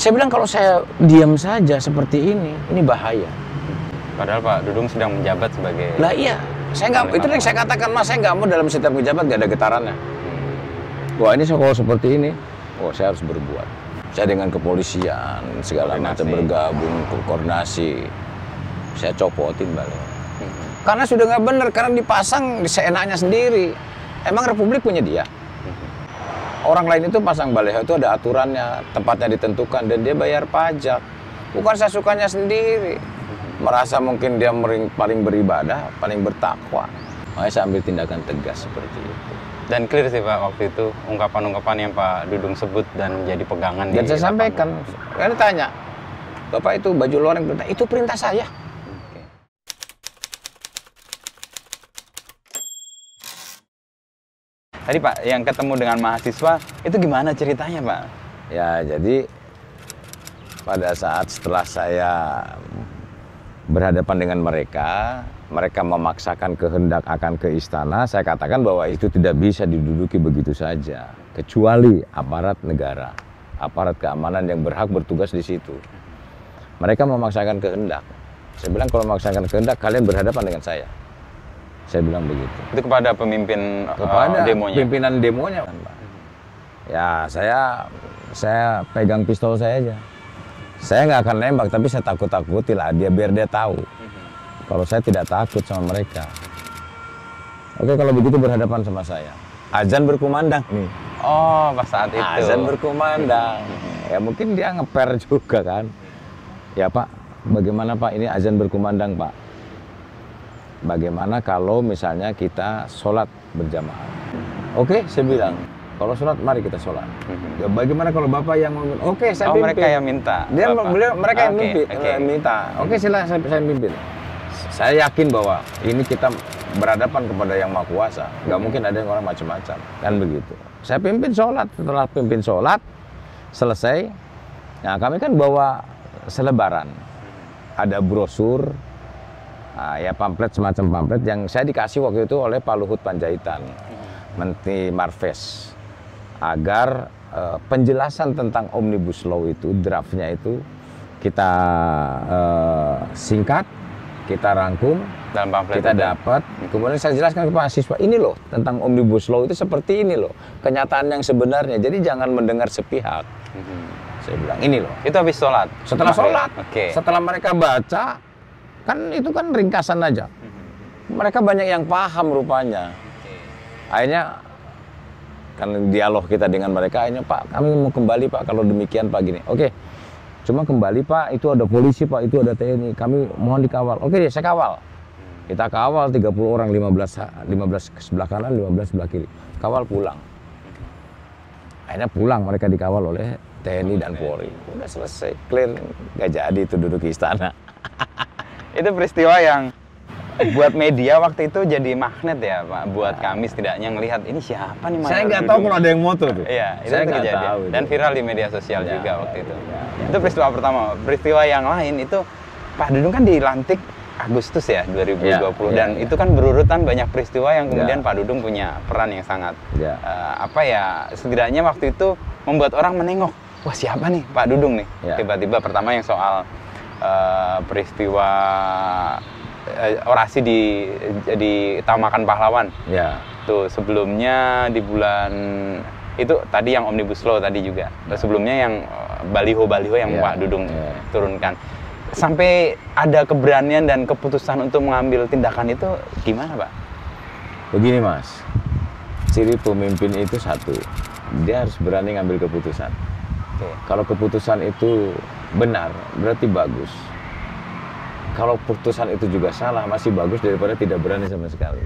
Saya bilang kalau saya diam saja seperti ini bahaya. Padahal Pak Dudung sedang menjabat sebagai... Lah iya, saya nggak, itu yang saya katakan Mas, saya nggak mau dalam setiap pejabat nggak ada getarannya. Wah ini kalau seperti ini, saya harus berbuat. Saya dengan kepolisian segala macam bergabung, koordinasi, saya copotin balik. Karena sudah nggak benar, karena dipasang seenaknya sendiri. Emang Republik punya dia. Orang lain itu pasang baleho itu ada aturannya, tempatnya ditentukan dan dia bayar pajak. Bukan saya sukanya sendiri. Merasa mungkin dia paling beribadah, paling bertakwa. Makanya saya ambil tindakan tegas seperti itu. Dan clear sih Pak waktu itu ungkapan-ungkapan yang Pak Dudung sebut dan menjadi pegangan. Dan saya sampaikan, karena tanya, Bapak itu baju luar yang perintah, itu perintah saya. Tadi Pak, yang ketemu dengan mahasiswa, itu gimana ceritanya Pak? Ya, jadi pada saat setelah saya berhadapan dengan mereka, mereka memaksakan kehendak akan ke istana, saya katakan bahwa itu tidak bisa diduduki begitu saja. Kecuali aparat negara, aparat keamanan yang berhak bertugas di situ. Mereka memaksakan kehendak. Saya bilang kalau memaksakan kehendak, kalian berhadapan dengan saya. Saya bilang begitu. Itu kepada pemimpin demonya? Pimpinan demonya. Ya, saya pegang pistol saya aja. Saya nggak akan nembak, tapi saya takut-takuti lah dia biar dia tahu. Kalau saya tidak takut sama mereka. Oke, kalau begitu berhadapan sama saya. Azan berkumandang nih. Oh, pas saat itu. Azan berkumandang. Ya mungkin dia ngeper juga kan. Ya Pak, bagaimana Pak ini azan berkumandang Pak? Bagaimana kalau misalnya kita sholat berjamaah? Oke, saya bilang. Kalau sholat, mari kita sholat. Ya, bagaimana kalau Bapak yang mau? Oke, saya pimpin. Mereka yang minta. Mereka yang minta. Oke, silakan saya pimpin. Saya yakin bahwa ini kita berhadapan kepada yang Maha Kuasa. Nggak mungkin ada yang orang macam-macam. Kan begitu. Saya pimpin sholat. Setelah pimpin sholat, selesai. Nah, kami kan bawa selebaran. Ada brosur, ya pamflet, semacam pamflet yang saya dikasih waktu itu oleh Pak Luhut Panjaitan, Menteri Marves. Agar penjelasan tentang Omnibus Law itu, draftnya itu kita singkat, kita rangkum, dalam pamflet kita dapat. Kemudian saya jelaskan ke mahasiswa, ini loh tentang Omnibus Law itu seperti ini loh, kenyataan yang sebenarnya. Jadi jangan mendengar sepihak. Saya bilang ini loh. Itu habis sholat? Setelah sholat. Okay. Setelah mereka baca, kan itu kan ringkasan aja. Mereka banyak yang paham rupanya. Akhirnya kan dialog kita dengan mereka, akhirnya Pak kami mau kembali Pak kalau demikian Pak gini. Oke, cuma kembali Pak, itu ada polisi Pak, itu ada TNI, kami mohon dikawal. Oke deh, saya kawal. Kita kawal 30 orang, 15 ke sebelah kanan, 15 sebelah kiri. Kawal pulang. Akhirnya pulang, mereka dikawal oleh TNI dan Polri. Udah selesai, clear, gak jadi itu duduk di istana. Itu peristiwa yang buat media waktu itu jadi magnet ya Pak, buat kami setidaknya ngelihat ini siapa nih. Saya nggak tahu kalau ada yang moto tuh. Iya, itu saya nggak tahu. Dan viral di media sosial juga waktu itu. Itu peristiwa pertama. Peristiwa yang lain itu Pak Dudung kan dilantik Agustus ya 2020 dan itu kan berurutan banyak peristiwa yang kemudian Pak Dudung punya peran yang sangat setidaknya waktu itu membuat orang menengok, wah siapa nih Pak Dudung nih. Tiba-tiba pertama yang soal peristiwa orasi di Tamakan Pahlawan. Tuh sebelumnya di bulan itu tadi yang Omnibus Law tadi juga. Sebelumnya yang baliho-baliho yang Pak Dudung turunkan. Sampai ada keberanian dan keputusan untuk mengambil tindakan itu gimana Pak? Begini Mas, ciri pemimpin itu satu, dia harus berani ngambil keputusan. Kalau keputusan itu benar, berarti bagus. Kalau keputusan itu juga salah, masih bagus daripada tidak berani sama sekali.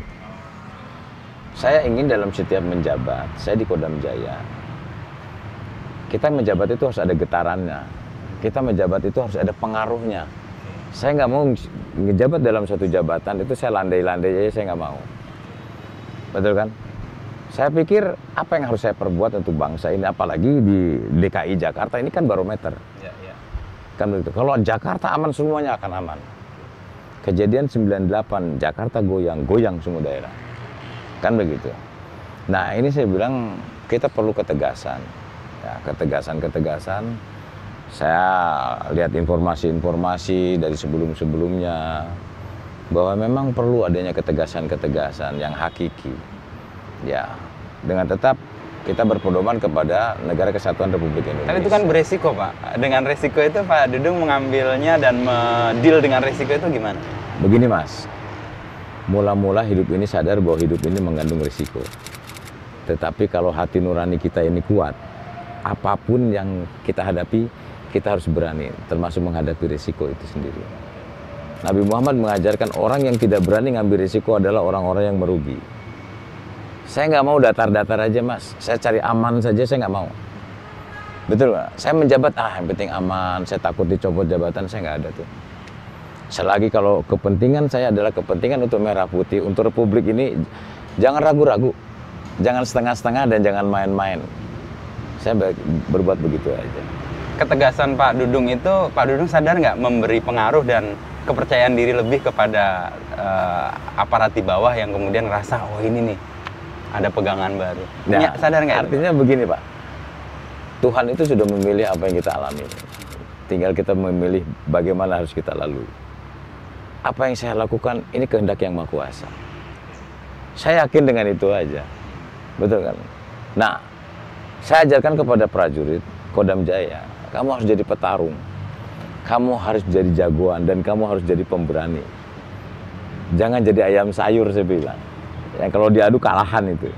Saya ingin dalam setiap menjabat, saya di Kodam Jaya, kita menjabat itu harus ada getarannya. Kita menjabat itu harus ada pengaruhnya. Saya nggak mau ngejabat dalam suatu jabatan itu saya landai-landai aja, saya nggak mau. Betul kan? Saya pikir apa yang harus saya perbuat untuk bangsa ini, apalagi di DKI Jakarta ini kan barometer. Kan begitu. Kalau Jakarta aman, semuanya akan aman. Kejadian 98 Jakarta goyang semua daerah. Kan begitu. Nah ini saya bilang kita perlu ketegasan. Ya, ketegasan. Saya lihat informasi-informasi dari sebelum-sebelumnya bahwa memang perlu adanya ketegasan-ketegasan yang hakiki. Ya, dengan tetap kita berpedoman kepada Negara Kesatuan Republik Indonesia. Tapi itu kan beresiko, Pak. Dengan resiko itu Pak Dudung mengambilnya dan deal dengan resiko itu gimana? Begini, Mas. Mula-mula hidup ini sadar bahwa hidup ini mengandung risiko. Tetapi kalau hati nurani kita ini kuat, apapun yang kita hadapi, kita harus berani, termasuk menghadapi risiko itu sendiri. Nabi Muhammad mengajarkan orang yang tidak berani ngambil risiko adalah orang-orang yang merugi. Saya nggak mau datar-datar aja, Mas. Saya cari aman saja, saya nggak mau. Betul nggak? Saya menjabat, yang penting aman, saya takut dicopot jabatan, saya nggak ada tuh. Selagi kalau kepentingan saya adalah kepentingan untuk merah putih, untuk Republik ini, jangan ragu-ragu. Jangan setengah-setengah dan jangan main-main. Saya berbuat begitu aja. Ketegasan Pak Dudung itu, Pak Dudung sadar nggak memberi pengaruh dan kepercayaan diri lebih kepada aparat di bawah yang kemudian ngerasa, oh ini nih, ada pegangan baru. Nah, sadar nggak? Artinya begini, Pak. Tuhan itu sudah memilih apa yang kita alami. Tinggal kita memilih bagaimana harus kita lalui. Apa yang saya lakukan, ini kehendak yang Maha Kuasa. Saya yakin dengan itu aja. Betul kan? Nah, saya ajarkan kepada prajurit Kodam Jaya, kamu harus jadi petarung. Kamu harus jadi jagoan dan kamu harus jadi pemberani. Jangan jadi ayam sayur, saya bilang. Yang kalau diadu kalahan itu.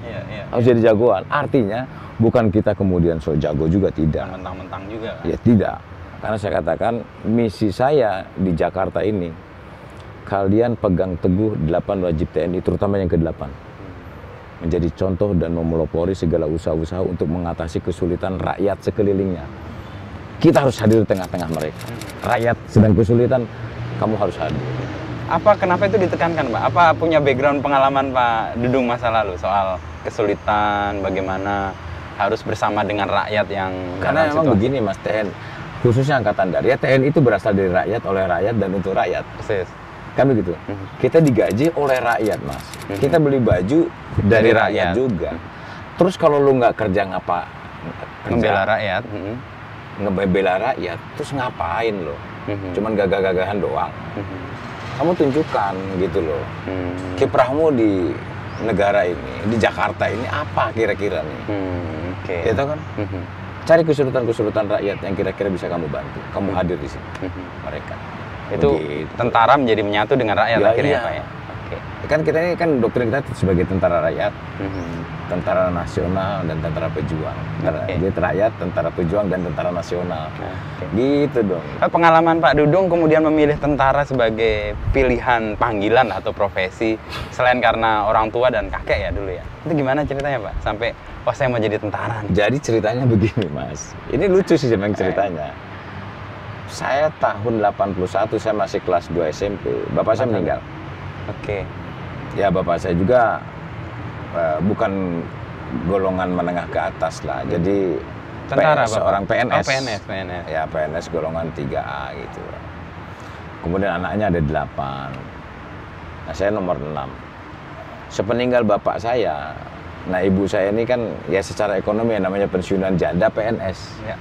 Harus jadi jagoan. Artinya bukan kita kemudian so jago juga, tidak. Mentang-mentang juga. Ya tidak. Karena saya katakan misi saya di Jakarta ini, kalian pegang teguh 8 wajib TNI, terutama yang ke-8. Menjadi contoh dan memelopori segala usaha-usaha untuk mengatasi kesulitan rakyat sekelilingnya. Kita harus hadir di tengah-tengah mereka. Rakyat sedang kesulitan, kamu harus hadir. Kenapa itu ditekankan, Pak? Apa punya background pengalaman Pak Dudung masa lalu soal kesulitan, bagaimana harus bersama dengan rakyat yang... Karena memang begini, Mas, TNI, khususnya Angkatan Darat, ya TNI itu berasal dari rakyat, oleh rakyat, dan untuk rakyat. Persis. Kan begitu. Kita digaji oleh rakyat, Mas. Kita beli baju dari rakyat juga. Terus kalau lu nggak kerja membela rakyat, ngebela rakyat, terus ngapain lo? Cuman gagah-gagahan doang. Kamu tunjukkan gitu loh. Kiprahmu di negara ini, di Jakarta ini apa kira-kira nih? Itu kan? Cari kesulitan-kesulitan rakyat yang kira-kira bisa kamu bantu. Kamu hadir di sini. Mereka. Itu begitu. Tentara menjadi menyatu dengan rakyat akhirnya, iya. Pak ya? Kan kita ini kan doktrin kita sebagai tentara rakyat, tentara nasional dan tentara pejuang. Jadi rakyat, tentara pejuang dan tentara nasional. Gitu dong. Pengalaman Pak Dudung kemudian memilih tentara sebagai pilihan panggilan atau profesi selain karena orang tua dan kakek ya dulu ya. Itu gimana ceritanya, Pak? Sampai saya mau jadi tentara nih. Jadi ceritanya begini, Mas. Ini lucu sih memang ceritanya. Saya tahun 81, saya masih kelas 2 SMP. Bapak saya meninggal. Ya, bapak saya juga bukan golongan menengah ke atas lah. Jadi tentara, seorang PNS. PNS. Ya, PNS golongan 3A gitu. Kemudian anaknya ada 8. Nah, saya nomor 6. Sepeninggal bapak saya, nah ibu saya ini kan ya secara ekonomi ya, namanya pensiunan janda PNS. Ya.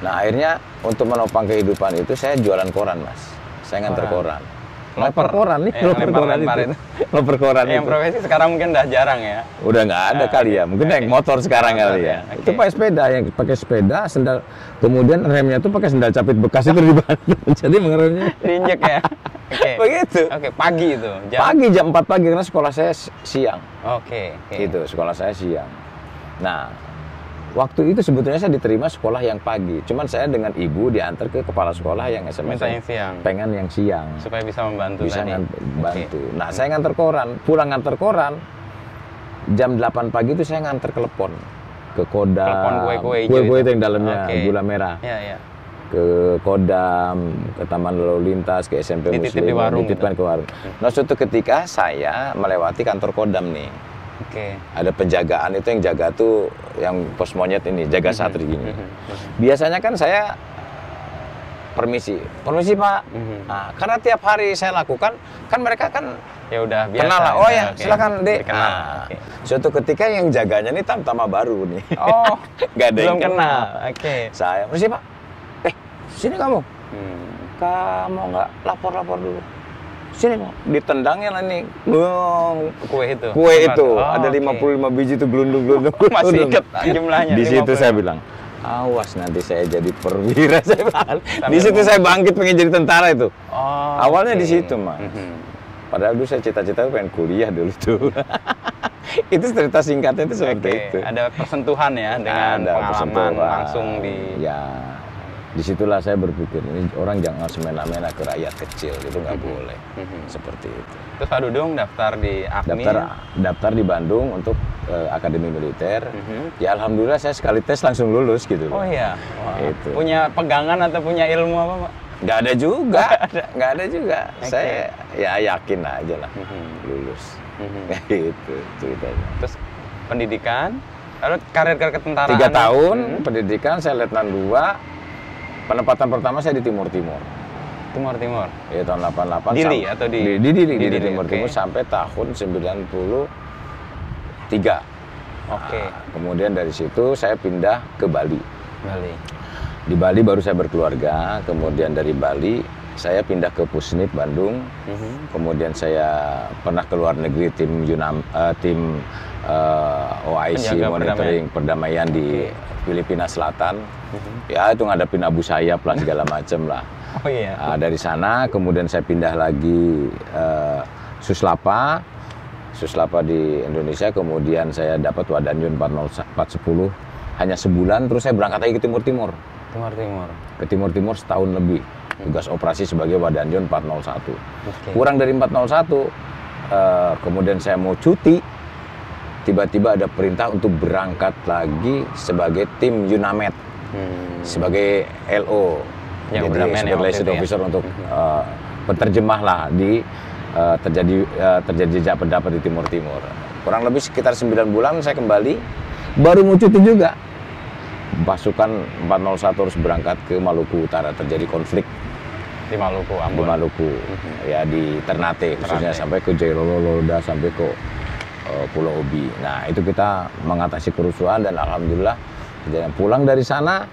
Nah, akhirnya untuk menopang kehidupan itu saya jualan koran, Mas. Saya nganter koran. Loper koran nih, loper koran itu. Loper koran itu. Yang profesi sekarang mungkin udah jarang ya. Udah nggak ada kali ya. Mungkin naik motor sekarang kali ya. Itu pakai sepeda, yang pakai sepeda, sendal. Kemudian remnya tuh pakai sendal capit bekas itu dibantu. Jadi mengeremnya diinjek ya. Begitu. Pagi itu. Pagi jam 4 pagi karena sekolah saya siang. Gitu, sekolah saya siang. Nah, waktu itu sebetulnya saya diterima sekolah yang pagi. Cuman saya dengan ibu diantar ke kepala sekolah yang SMS. Minta yang siang. Pengen yang siang. Supaya bisa membantu bisa bantu. Nah, saya nganter koran. Pulang nganter koran, jam 8 pagi itu saya nganter telepon. Ke Kodam. Telepon kue-kue itu yang dalamnya gula merah. Iya. Ke Kodam, ke Taman Lalu Lintas, ke SMP Muslim. Dititipkan ke warung. Nah, suatu ketika saya melewati kantor Kodam nih. Ada penjagaan itu yang jaga tuh yang pos monyet ini, jaga satri gini. Biasanya kan saya permisi Pak. Nah, karena tiap hari saya lakukan, kan mereka kan Ya udah biasa. Kenal lah, oh ya oke. silakan dek. Dikenal. Nah, Oke. suatu ketika yang jaganya nih tamtama baru nih. Oh, Nggak ada yang belum kenal. kenal. Oke. Saya, masih Pak, sini kamu. Hmm. Kamu nggak lapor-lapor dulu. Sini mau ditendangnya lah nih. Kue itu. Kue itu Oh, ada oke. 55 biji itu gelundung-gelundung. Masih inget jumlahnya. Di situ 55. saya bilang, awas nanti saya jadi perwira saya bilang. Sambil Di situ ngomong. saya bangkit pengen jadi tentara itu. Oh, Awalnya oke. di situ, Mas. Mhm. Padahal dulu saya cita-cita pengen kuliah dulu tuh. Itu cerita singkatnya itu seperti Oke, itu. ada persentuhan ya dengan Ada pengalaman persentuhan. langsung di. Ya, disitulah saya berpikir ini orang jangan semena-mena ke rakyat kecil, itu nggak boleh. Seperti itu. Terus Pak Dudung daftar di AKMI. Daftar di Bandung untuk Akademi Militer. Mhm. Ya alhamdulillah saya sekali tes langsung lulus gitu. Oh iya. Wah. Itu. Punya pegangan atau punya ilmu apa, Pak? Nggak ada juga, nggak ada juga. Oke. Saya ya yakin aja lah lulus. Gitu ceritanya. Terus pendidikan, lalu karir ketentaraan. 3 tahun pendidikan, saya Letnan 2. Penempatan pertama saya di Timur Timur. Timur. Ya tahun 88. Dili atau di Dili, di di Dili, Timur oke. Timur sampai tahun 93. Oke. Nah, kemudian dari situ saya pindah ke Bali. Bali. Di Bali baru saya berkeluarga, kemudian dari Bali saya pindah ke Pusnip Bandung. Kemudian saya pernah ke luar negeri tim OIC Penjaga monitoring perdamaian di Filipina Selatan. Ya itu ngadepin Abu Sayyaf lah segala macam lah. Oh iya. Nah, dari sana kemudian saya pindah lagi Suslapa di Indonesia, kemudian saya dapat Wadanyun 410 hanya sebulan, terus saya berangkat lagi ke Timur Timur. Ke Timur Timur setahun lebih, tugas operasi sebagai Wadanyun 401. Oke. Kurang dari 401, kemudian saya mau cuti, tiba-tiba ada perintah untuk berangkat lagi sebagai tim Yunamed, sebagai LO. Ya, Jadi udah main ya sebagai waktu liaison itu ya. officer untuk penerjemah lah di terjadi jejak pendapat di Timur Timur. Kurang lebih sekitar 9 bulan saya kembali, baru mau cuti juga. Pasukan 401 harus berangkat ke Maluku Utara, terjadi konflik Di Maluku, di Ambon. Maluku, ya di Ternate khususnya, Ternate. sampai ke Jailolo-Loda, sampai ke Pulau Obi. Nah itu kita mengatasi kerusuhan dan alhamdulillah kejadian. Pulang dari sana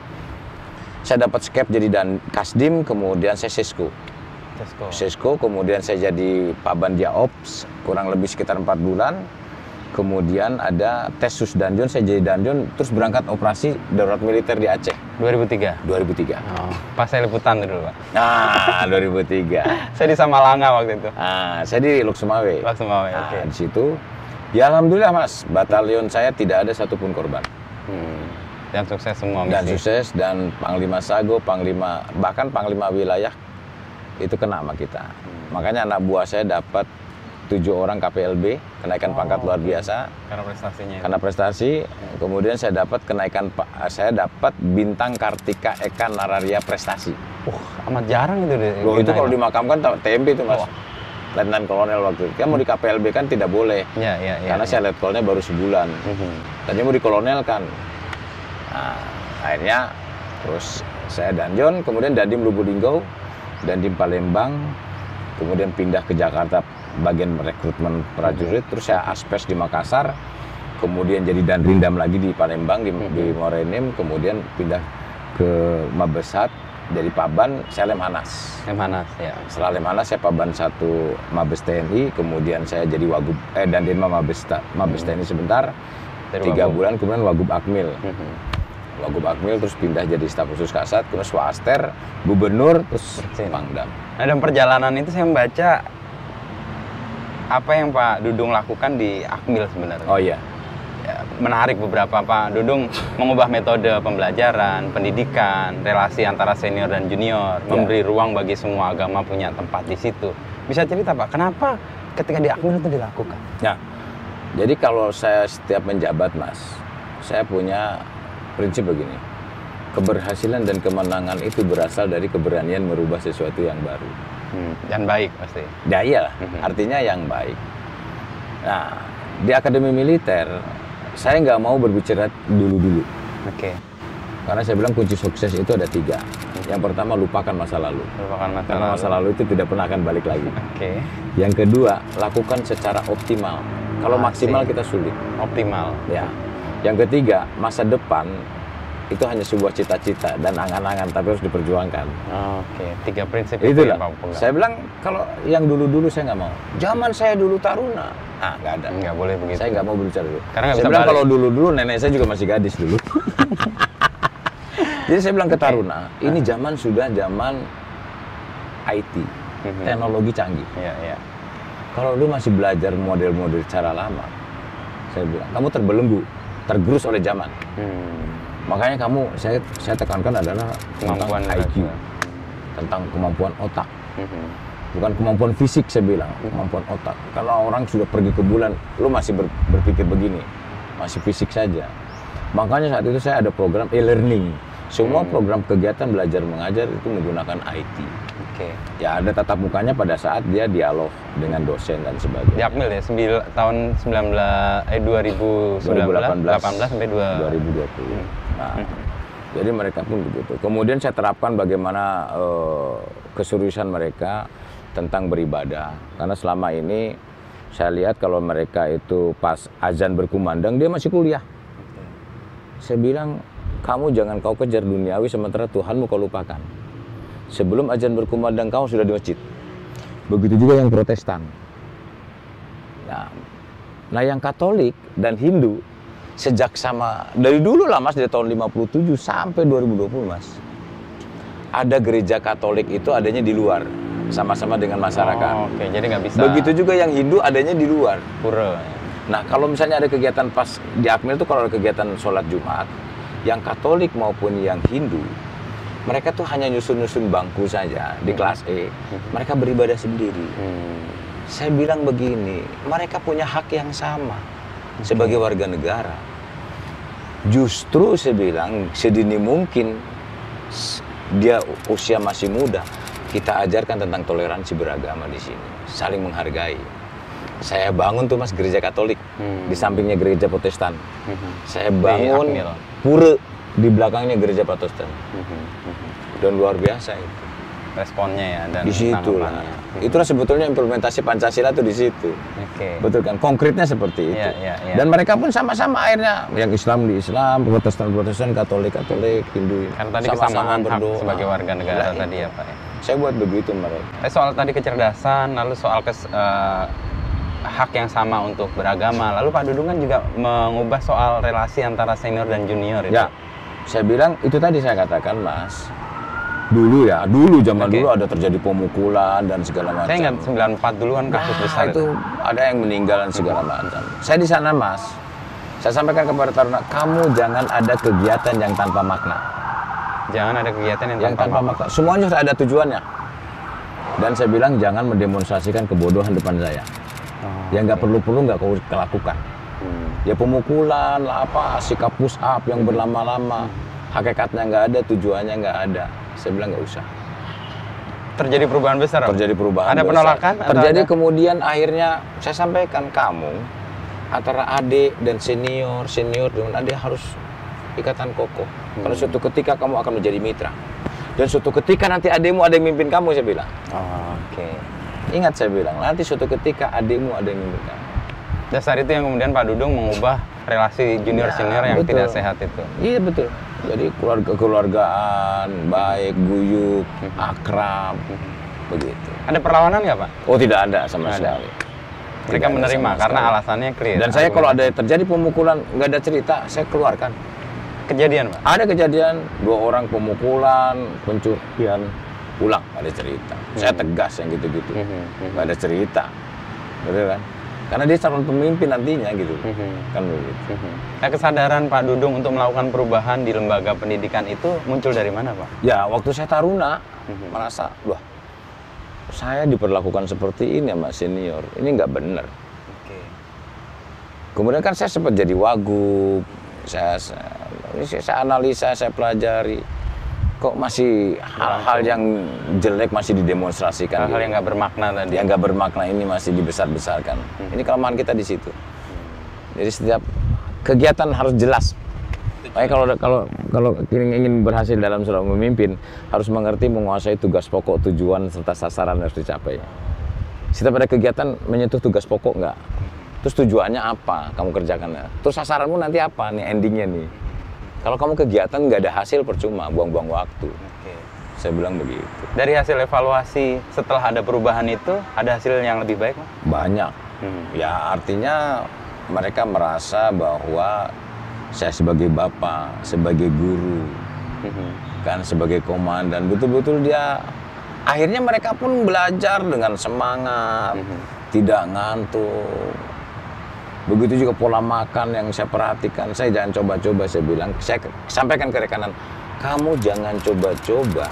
saya dapat skep jadi dan Kasdim, kemudian saya Sesko, kemudian saya jadi Pabandia Ops kurang lebih sekitar 4 bulan. Kemudian ada tes Susdanjon, saya jadi Danjon, terus berangkat operasi darurat militer di Aceh 2003. 2003. Oh, pas saya liputan dulu, Pak. Nah, 2003. Saya di Samalanga waktu itu. Nah, saya di Luksumawe. Luksumawe, Nah, oke. di situ, ya alhamdulillah Mas, batalion saya tidak ada satupun korban. Dan sukses semua Dan misi. sukses, dan Panglima Sago, bahkan Panglima Wilayah itu kena sama kita. Makanya anak buah saya dapat 7 orang KPLB, kenaikan pangkat luar biasa. Karena prestasinya. Karena prestasi, kemudian saya dapat bintang Kartika Eka Nararia Prestasi. Amat jarang itu deh. Loh, itu kalau dimakamkan TMB itu Mas. Oh. Letnan Kolonel waktu itu. Kan mau di KPLB kan tidak boleh. Ya. Karena saya letkolnya baru sebulan. Tadinya mau di kolonel kan. Nah, akhirnya terus saya Danjon, kemudian Dandim Lubulinggo, Dandim Palembang, kemudian pindah ke Jakarta bagian rekrutmen prajurit, terus saya Aspes di Makassar, kemudian jadi Danrindam lagi di Palembang di Morenim, kemudian pindah ke Mabesat, dari Paban saya Lemhanas. Lemhanas, ya. Setelah Lemhanas saya Paban 1 Mabes TNI, kemudian saya jadi Wagub Dandirma Mabes TNI sebentar, Dari 3 Wagub. bulan, kemudian Wagub Akmil. Wagub Akmil, terus pindah jadi staf khusus Kasat, kemudian Swaster, Gubernur, terus Pangdam. Nah, dalam perjalanan itu saya membaca apa yang Pak Dudung lakukan di Akmil sebenarnya. Oh iya. Ya, menarik beberapa. Pak Dudung mengubah metode pembelajaran, pendidikan, relasi antara senior dan junior, memberi ruang bagi semua agama punya tempat di situ. Bisa cerita Pak, kenapa ketika di Akmil itu dilakukan? Nah, jadi kalau saya setiap menjabat Mas, saya punya prinsip begini. Keberhasilan dan kemenangan itu berasal dari keberanian merubah sesuatu yang baru. Dan baik pasti. Ya iyalah, artinya yang baik. Nah, di Akademi Militer, saya nggak mau berbicara dulu-dulu. Oke. Karena saya bilang kunci sukses itu ada 3. Yang pertama, lupakan masa lalu. Karena masa lalu itu tidak pernah akan balik lagi. Oke. Yang kedua, lakukan secara optimal. Kalau maksimal kita sulit. Optimal. Ya. Yang ketiga, masa depan itu hanya sebuah cita-cita dan angan-angan, tapi harus diperjuangkan. Oke, 3 prinsip itu yang lah. Pak pegang. Saya bilang kalau yang dulu-dulu saya nggak mau. Zaman saya dulu taruna, nggak ada. Nggak boleh begitu. Saya nggak mau berbicara dulu. Karena nggak saya bisa bilang balik. kalau dulu-dulu nenek saya juga masih gadis dulu. Jadi saya bilang ke taruna, ini zaman sudah zaman IT, teknologi canggih. Iya. Kalau lu masih belajar model-model cara lama, saya bilang kamu terbelenggu, tergerus oleh zaman. Makanya kamu, saya tekankan adalah Kemampuan tentang IQ, tentang kemampuan otak. Bukan kemampuan fisik, saya bilang, kemampuan otak. Kalau orang sudah pergi ke bulan, lu masih berpikir begini, masih fisik saja. Makanya saat itu saya ada program e-learning. Semua program kegiatan belajar mengajar itu menggunakan IT. Oke. Ya ada tatap mukanya pada saat dia dialog dengan dosen dan Di sebagainya. Akmil ya, tahun 2018 sampai 2020. Nah, jadi mereka pun begitu. Kemudian saya terapkan bagaimana keseriusan mereka tentang beribadah. Karena selama ini saya lihat kalau mereka itu pas azan berkumandang dia masih kuliah. Saya bilang, kamu jangan kau kejar duniawi sementara Tuhanmu kau lupakan. Sebelum azan berkumandang kau sudah di masjid. Begitu juga yang Protestan. Nah yang Katolik dan Hindu sejak sama dari dulu lah Mas, dari tahun 57 sampai 2020 Mas. Ada gereja Katolik itu adanya di luar, sama-sama dengan masyarakat. Oke, jadi nggak bisa. Begitu juga yang Hindu adanya di luar. Pura. Nah kalau misalnya ada kegiatan pas di Akmil itu kalau ada kegiatan sholat Jumat, yang Katolik maupun yang Hindu, mereka tuh hanya nyusun-nyusun bangku saja di kelas E. Mereka beribadah sendiri. Saya bilang begini, mereka punya hak yang sama sebagai warga negara. Justru saya bilang sedini mungkin dia usia masih muda, kita ajarkan tentang toleransi beragama di sini, saling menghargai. Saya bangun tuh Mas gereja Katolik di sampingnya gereja Protestan. Saya bangun pura di belakangnya gereja Protestan. Dan luar biasa itu responnya ya dan di situ lah. Itulah sebetulnya implementasi Pancasila tuh di situ. Oke. Betul kan? Konkretnya seperti itu. Iya. Dan mereka pun sama-sama akhirnya yang Islam di Islam, Protestan, Katolik, Hindu. Kan tadi sama-sama kesamaan hak berdoa. sebagai warga negara tadi ya Pak ya. Saya buat begitu mereka. Soal tadi kecerdasan, lalu soal hak yang sama untuk beragama. Lalu Pak Dudung kan juga mengubah soal relasi antara senior dan junior itu. Ya, saya bilang itu tadi saya katakan Mas. Dulu zaman dulu ada terjadi pemukulan dan segala macam. Saya ingat 94 dulu kan kasus besar itu. Ada yang meninggal dan segala macam. Saya di sana Mas. Saya sampaikan kepada taruna, kamu jangan ada kegiatan yang tanpa makna. Jangan ada kegiatan yang tanpa makna. Semuanya harus ada tujuannya. Dan saya bilang jangan mendemonstrasikan kebodohan depan saya. Yang nggak perlu-perlu nggak kau lakukan. Ya pemukulan, lah apa, sikap push up yang berlama-lama, hakikatnya nggak ada, tujuannya nggak ada. Saya bilang nggak usah. Terjadi perubahan besar. Terjadi perubahan. Ada besar. penolakan? Terjadi kemudian akhirnya saya sampaikan kamu antara adik dan senior dengan adik harus ikatan kokoh. Karena suatu ketika kamu akan menjadi mitra. Dan suatu ketika nanti adikmu ada yang mimpin kamu, saya bilang. Oke. Ingat saya bilang, nanti suatu ketika adikmu ada yang mimpin kamu. Dasar itu yang kemudian Pak Dudung mengubah relasi junior-senior yang betul. tidak sehat itu. Iya betul. Jadi keluargaan baik, guyup, akrab, begitu. Ada perlawanan nggak Pak? Oh tidak ada sama sekali. Mereka menerima karena alasannya clear. Dan saya kalau ada terjadi pemukulan nggak ada cerita, saya keluarkan. Kejadian Pak? Ada kejadian 2 orang pemukulan, pencurian, pulang ada cerita. Saya tegas yang gitu-gitu, nggak ada cerita, betul kan? Karena dia calon pemimpin nantinya gitu, kan begitu. Nah, kesadaran Pak Dudung untuk melakukan perubahan di lembaga pendidikan itu muncul dari mana Pak? Ya waktu saya taruna, merasa, wah saya diperlakukan seperti ini sama senior, ini nggak benar. Kemudian kan saya sempat jadi wagub, saya analisa, saya pelajari, kok masih hal-hal yang jelek masih didemonstrasikan. Hal-hal yang nggak bermakna tadi. Yang nggak bermakna ini masih dibesar-besarkan. Ini kelemahan kita di situ. Jadi setiap kegiatan harus jelas Makanya kalau ingin berhasil dalam seorang memimpin, harus mengerti menguasai tugas pokok, tujuan serta sasaran yang harus dicapai. Setiap ada kegiatan menyentuh tugas pokok nggak? Terus tujuannya apa kamu kerjakan? Terus sasaranmu nanti apa nih endingnya nih? Kalau kamu kegiatan nggak ada hasil, percuma, buang-buang waktu. Saya bilang begitu. Dari hasil evaluasi setelah ada perubahan itu, ada hasil yang lebih baik? Banyak. Ya artinya mereka merasa bahwa saya sebagai bapak, sebagai guru, kan sebagai komandan, betul-betul dia akhirnya mereka pun belajar dengan semangat, tidak ngantuk. Begitu juga pola makan yang saya perhatikan, saya jangan coba-coba, saya bilang, saya sampaikan ke rekanan, kamu jangan coba-coba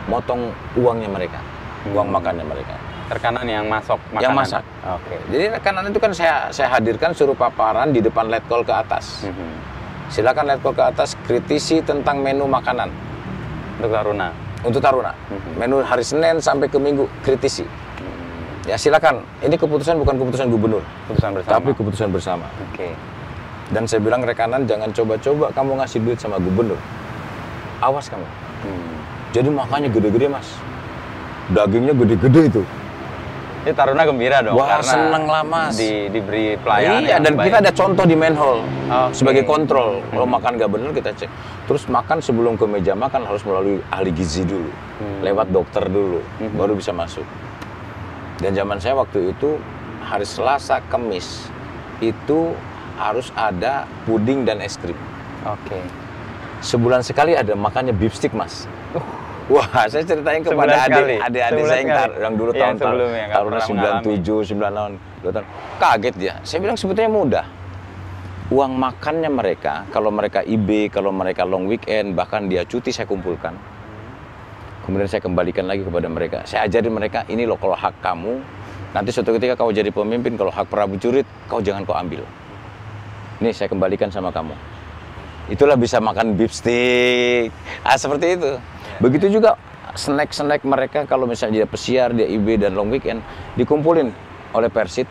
motong uangnya mereka, uang makannya mereka. Rekanan yang masuk makanan? Yang masak. Oke. Jadi rekanan itu kan saya hadirkan suruh paparan di depan letkol ke atas. Silakan letkol ke atas kritisi tentang menu makanan. Untuk Taruna? Untuk Taruna. Menu hari Senin sampai ke Minggu, kritisi. Ya silakan, ini keputusan bukan keputusan gubernur. Keputusan bersama. Tapi keputusan bersama. Oke. Dan saya bilang rekanan jangan coba-coba kamu ngasih duit sama gubernur. Awas kamu. Jadi makannya gede-gede mas. Dagingnya gede-gede itu. Ini Taruna gembira dong. Wah, karena seneng lah mas. Diberi pelayanan. Iya, dan baik. kita ada contoh di manhole sebagai kontrol. Kalau makan nggak bener kita cek. Terus makan sebelum ke meja makan harus melalui ahli gizi dulu, lewat dokter dulu, baru bisa masuk. Dan zaman saya waktu itu hari Selasa, Kamis itu harus ada puding dan es krim. Oke. Sebulan sekali ada makannya beef stick mas. Wah, saya ceritain kepada adik-adik saya yang dulu tahun Taruna 97, 9 tahun, 2 tahun. Kaget dia. Saya bilang sebetulnya mudah. Uang makannya mereka, kalau mereka IB, kalau mereka long weekend, bahkan dia cuti saya kumpulkan. Kemudian saya kembalikan lagi kepada mereka. Saya ajarin mereka, ini loh kalau hak kamu, nanti suatu ketika kau jadi pemimpin, kalau hak prajurit, kau jangan kau ambil. Nih saya kembalikan sama kamu. Itulah bisa makan beef stick. Seperti itu. Begitu juga snack-snack mereka kalau misalnya dia pesiar, dia IB dan long weekend dikumpulin oleh Persit.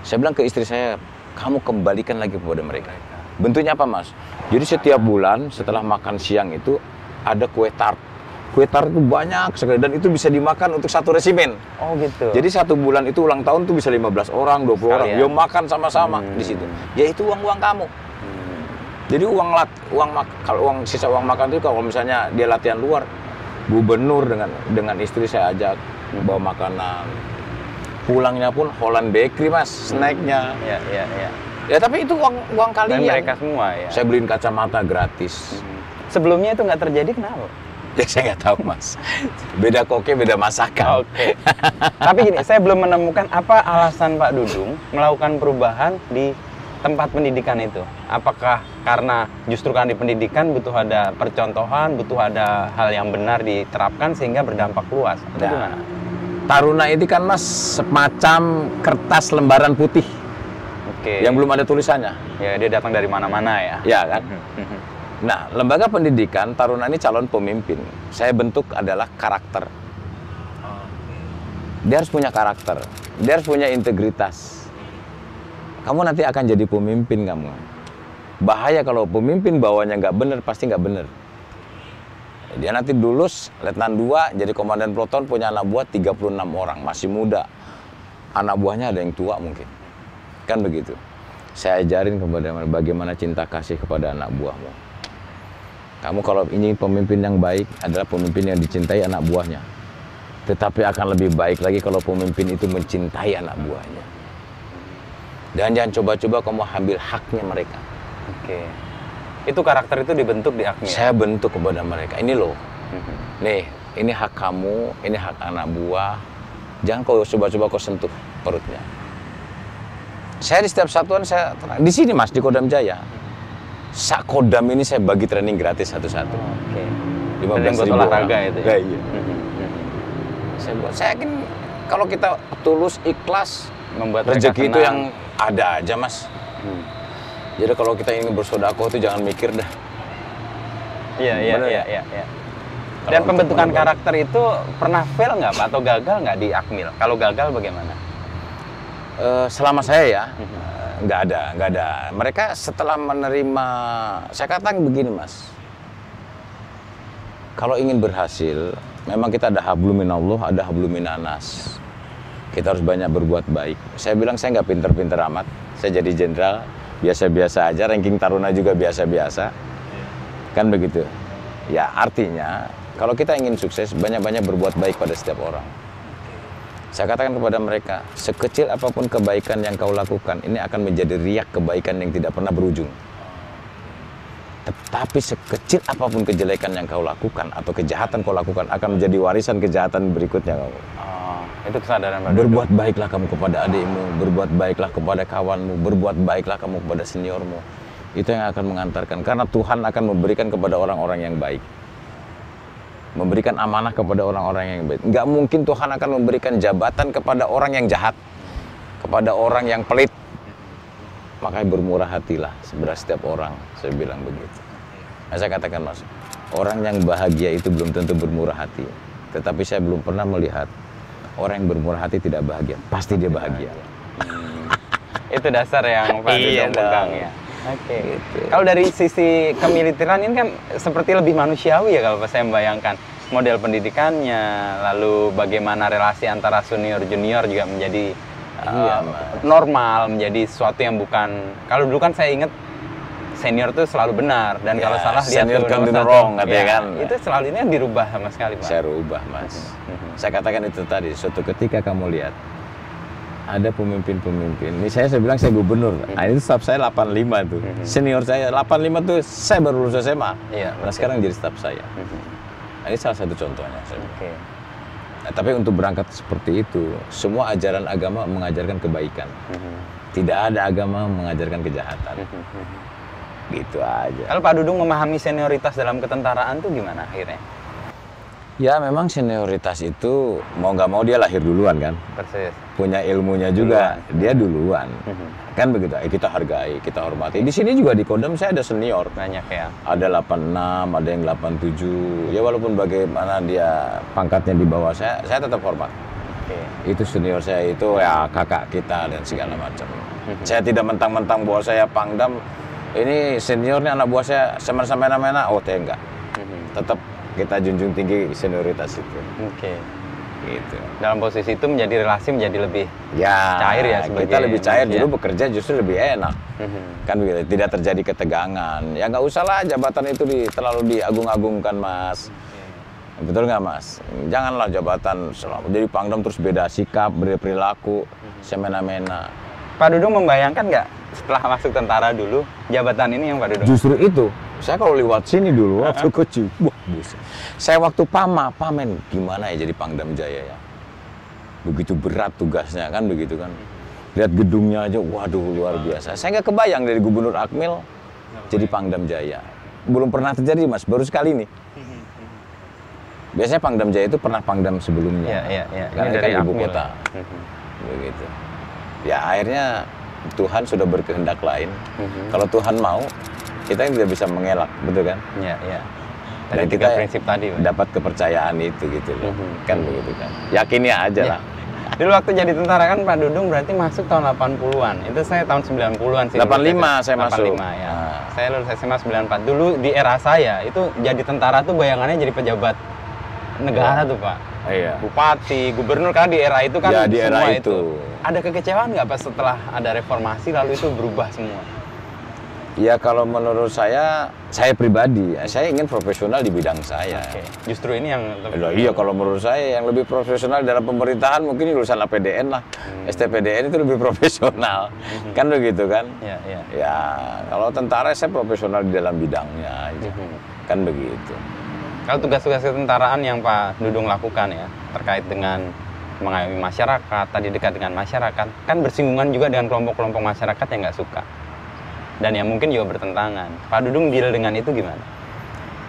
Saya bilang ke istri saya, kamu kembalikan lagi kepada mereka. Bentuknya apa mas? Jadi setiap bulan setelah makan siang itu ada kue tart. Kue tart itu banyak sekali dan itu bisa dimakan untuk satu resimen. Oh gitu. Jadi satu bulan itu ulang tahun tuh bisa 15 orang, 20 orang. Ya makan sama-sama di situ. Ya itu uang-uang kamu. Jadi kalau sisa uang makan itu kalau misalnya dia latihan luar, gubernur dengan istri saya ajak bawa makanan. Pulangnya pun Holland Bakery mas, snacknya. Iya. Ya tapi itu uang kalian. Dan mereka semua ya. Saya beliin kacamata gratis. Sebelumnya itu nggak terjadi kenapa? Ya saya nggak tahu mas. Beda koke, beda masakan. Oke. Tapi gini, saya belum menemukan apa alasan Pak Dudung melakukan perubahan di tempat pendidikan itu. Apakah karena justru kan di pendidikan butuh ada percontohan, butuh ada hal yang benar diterapkan sehingga berdampak luas? Atau gimana? Taruna itu kan mas semacam kertas lembaran putih. Oke. Yang belum ada tulisannya. Ya dia datang dari mana-mana ya. Ya kan. Nah lembaga pendidikan Taruna ini calon pemimpin. Saya bentuk adalah karakter. Dia harus punya karakter. Dia harus punya integritas. Kamu nanti akan jadi pemimpin kamu. Bahaya kalau pemimpin bawahnya nggak bener, pasti nggak bener. Dia nanti lulus, Letnan 2, jadi komandan peleton, punya anak buah 36 orang, masih muda. Anak buahnya ada yang tua mungkin. Kan begitu. Saya ajarin kepada mereka bagaimana cinta kasih kepada anak buahmu. Kamu kalau ingin pemimpin yang baik, adalah pemimpin yang dicintai anak buahnya. Tetapi akan lebih baik lagi kalau pemimpin itu mencintai anak buahnya. Dan jangan coba-coba kamu ambil haknya mereka. Oke. Itu karakter itu dibentuk di Akmi? Saya bentuk kepada mereka. Ini loh. Nih, ini hak kamu, ini hak anak buah. Jangan kau coba-coba kau sentuh perutnya. Saya di setiap satuan saya di sini Mas di Kodam Jaya. Sak Kodam ini saya bagi training gratis satu-satu. Oke. 15.000 olahraga itu ya. Iya. Saya yakin kalau kita tulus, ikhlas, membuat rezeki itu yang ada aja mas. Jadi kalau kita ingin bersedekah itu jangan mikir dah. Iya. Dan pembentukan karakter itu pernah fail nggak Pak? Atau gagal nggak di Akmil? Kalau gagal bagaimana? Selama saya ya, nggak ada. Mereka setelah menerima, saya katakan begini Mas, kalau ingin berhasil, memang kita ada hablum minallah, ada hablum minanas. Kita harus banyak berbuat baik. Saya bilang saya nggak pinter-pinter amat, saya jadi jenderal, biasa-biasa aja, ranking Taruna juga biasa-biasa, kan begitu. Ya artinya, kalau kita ingin sukses, banyak-banyak berbuat baik pada setiap orang. Saya katakan kepada mereka, sekecil apapun kebaikan yang kau lakukan, ini akan menjadi riak kebaikan yang tidak pernah berujung. Tetapi sekecil apapun kejelekan yang kau lakukan atau kejahatan kau lakukan akan menjadi warisan kejahatan berikutnya kamu. Itu kesadaran Pak Berbuat baiklah kamu kepada adikmu, berbuat baiklah kepada kawanmu, berbuat baiklah kamu kepada seniormu. Itu yang akan mengantarkan, karena Tuhan akan memberikan kepada orang-orang yang baik. Memberikan amanah kepada orang-orang yang baik. Nggak mungkin Tuhan akan memberikan jabatan kepada orang yang jahat, kepada orang yang pelit. Makanya bermurah hatilah sebenarnya setiap orang, saya bilang begitu. Nah, saya katakan Mas, orang yang bahagia itu belum tentu bermurah hati. Tetapi saya belum pernah melihat orang yang bermurah hati tidak bahagia. Pasti dia bahagia. Itu dasar yang Pak Dudung pegang ya. Oke. Gitu. Kalau dari sisi kemiliteran ini kan seperti lebih manusiawi ya kalau saya membayangkan model pendidikannya, lalu bagaimana relasi antara senior junior juga menjadi normal, menjadi sesuatu yang bukan. Kalau dulu kan saya ingat senior itu selalu benar dan kalau salah lihat senior tuh kan wrong katanya kan. Itu selalu ini kan dirubah sama sekali Pak. Saya rubah Mas. Saya katakan itu tadi, suatu ketika kamu lihat ada pemimpin-pemimpin. Ini saya bilang saya gubernur. Nah, itu staf saya 85 tuh. Senior saya 85 tuh saya baru lulus SMA. Iya. Nah, sekarang jadi staf saya. Nah, ini salah satu contohnya. Oke. Nah, tapi untuk berangkat seperti itu, semua ajaran agama mengajarkan kebaikan. Tidak ada agama mengajarkan kejahatan. Gitu aja. Kalau Pak Dudung memahami senioritas dalam ketentaraan tuh gimana akhirnya? Ya memang senioritas itu mau nggak mau dia lahir duluan kan. Persis. Punya ilmunya juga, dia duluan. Kan begitu, kita hargai, kita hormati. Di sini juga di Kodam saya ada senior. Banyak ya. Ada 86, ada yang 87. Ya walaupun bagaimana dia pangkatnya di bawah saya tetap hormat. Itu senior saya itu ya kakak kita dan segala macam. Saya tidak mentang-mentang bahwa saya Pangdam, ini seniornya anak buah saya semena-mena, oh saya enggak. Tetap kita junjung tinggi senioritas itu. Gitu. Dalam posisi itu menjadi relasi menjadi lebih cair ya sebagai kita lebih cair manusia. dulu bekerja justru lebih enak. Kan begitu, tidak terjadi ketegangan. Ya nggak usah lah jabatan itu terlalu diagung-agungkan Mas. Betul nggak Mas? Janganlah jabatan selalu jadi Pangdam terus beda sikap, beda perilaku, semena-mena. Pak Dudung membayangkan nggak setelah masuk tentara dulu jabatan ini yang Pak Dudung? Justru itu. Saya kalau lewat sini dulu waktu kecil, wah buset. Saya waktu pamen gimana ya jadi Pangdam Jaya ya. Begitu berat tugasnya kan begitu kan. Lihat gedungnya aja, waduh luar biasa. Saya nggak kebayang dari Gubernur Akmil jadi Pangdam Jaya. Belum pernah terjadi Mas, baru sekali nih. Biasanya Pangdam Jaya itu pernah Pangdam sebelumnya. Iya. Karena Dari kan ibu Akmil. kota. Begitu. Ya akhirnya Tuhan sudah berkehendak lain. Kalau Tuhan mau, kita tidak bisa mengelak, betul kan? Iya. Dan Dari kita prinsip tadi, Pak. dapat kepercayaan itu gitu loh. Kan begitu kan. Yakini aja lah. Dulu waktu jadi tentara kan Pak Dudung berarti masuk tahun 80-an. Itu saya tahun 90-an sih. 85 saya masuk. 85 ya. Saya lulus SMA 94. Dulu di era saya itu jadi tentara tuh bayangannya jadi pejabat negara tuh Pak. Iya. Bupati, gubernur kan di era itu kan Ya, di era semua itu. Ada kekecewaan nggak Pak setelah ada reformasi lalu itu berubah semua? Ya kalau menurut saya pribadi, saya ingin profesional di bidang saya. Justru ini yang Iya kalau menurut saya yang lebih profesional dalam pemerintahan mungkin lulusan APDN lah. STPDN itu lebih profesional. Kan begitu kan? Iya. Ya kalau tentara saya profesional di dalam bidangnya aja. Kan begitu. Kalau tugas-tugas ketentaraan yang Pak Dudung lakukan ya terkait dengan mengayomi masyarakat, tadi dekat dengan masyarakat, kan bersinggungan juga dengan kelompok-kelompok masyarakat yang nggak suka. Dan yang mungkin juga bertentangan. Pak Dudung deal dengan itu gimana?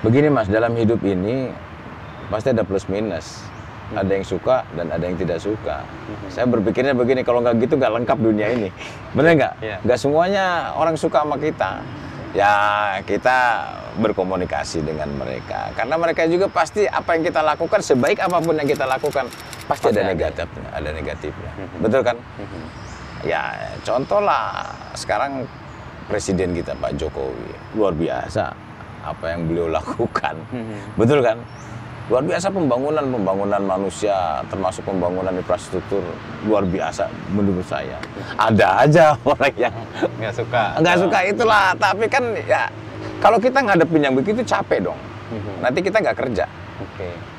Begini Mas, dalam hidup ini pasti ada plus minus. Ada yang suka dan ada yang tidak suka. Saya berpikirnya begini, kalau nggak gitu nggak lengkap dunia ini. Bener nggak? Iya. Nggak semuanya orang suka sama kita. Ya kita berkomunikasi dengan mereka. Karena mereka juga pasti apa yang kita lakukan, sebaik apapun yang kita lakukan, pasti ada negatifnya. Betul kan? Ya, contoh lah sekarang Presiden kita Pak Jokowi luar biasa apa yang beliau lakukan, betul kan? Luar biasa pembangunan manusia, termasuk pembangunan infrastruktur luar biasa menurut saya. Ada aja orang yang nggak suka itulah, tapi kan ya kalau kita ngadepin yang begitu capek dong. Nanti kita nggak kerja.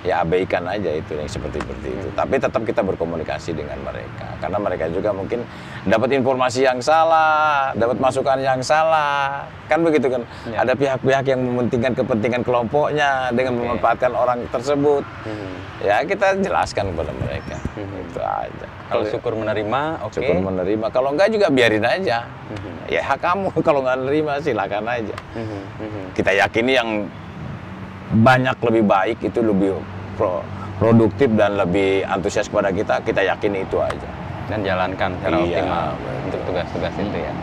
Ya abaikan aja itu yang seperti itu. Tapi tetap kita berkomunikasi dengan mereka, karena mereka juga mungkin dapat informasi yang salah, dapat masukan yang salah, kan begitu kan? Ya. Ada pihak-pihak yang mementingkan kepentingan kelompoknya dengan memanfaatkan orang tersebut. Ya kita jelaskan kepada mereka. Itu aja. Kalau syukur menerima, syukur menerima. Kalau enggak juga biarin aja. Ya hak kamu. Kalau nggak menerima silakan aja. Kita yakini yang banyak lebih baik, itu lebih produktif dan lebih antusias kepada kita yakini itu aja. Dan jalankan secara optimal untuk tugas-tugas itu ya.